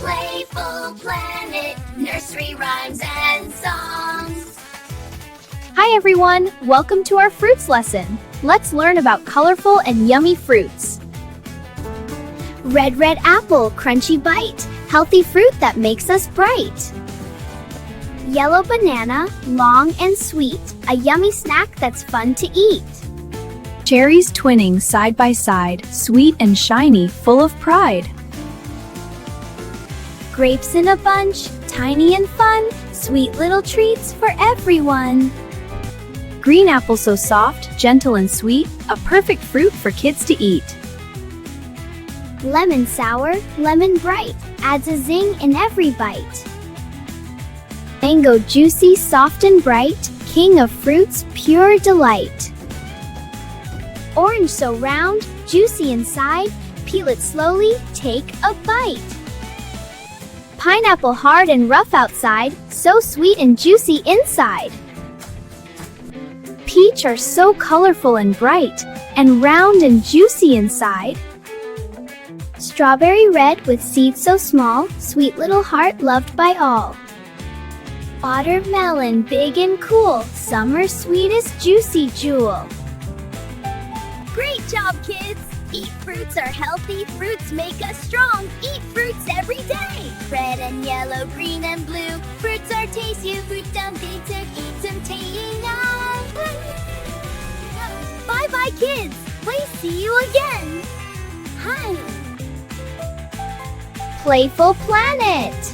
Playful Planet, nursery rhymes and songs. Hi everyone, welcome to our fruits lesson. Let's learn about colorful and yummy fruits. Red apple, crunchy bite, healthy fruit that makes us bright. Yellow banana, long and sweet, a yummy snack that's fun to eat. Cherries twinning side by side, sweet and shiny, full of pride. Grapes in a bunch, tiny and fun, sweet little treats for everyone. Green apple so soft, gentle and sweet, a perfect fruit for kids to eat. Lemon sour, lemon bright, adds a zing in every bite. Mango juicy, soft and bright, king of fruits, pure delight. Orange so round, juicy inside, peel it slowly, take a bite. Pineapple hard and rough outside, so sweet and juicy inside. Peach are so colorful and bright, and round and juicy inside. Strawberry red with seeds so small, sweet little heart loved by all. Watermelon big and cool, summer's sweetest juicy jewel. Great job, kids! Eat fruits are healthy, fruits make us strong. Eat fruits every day. Red and yellow, green and blue. Fruits are tasty, fruit don't need to eat some Bye-bye, kids! Please see you again! Hi! Playful Planet!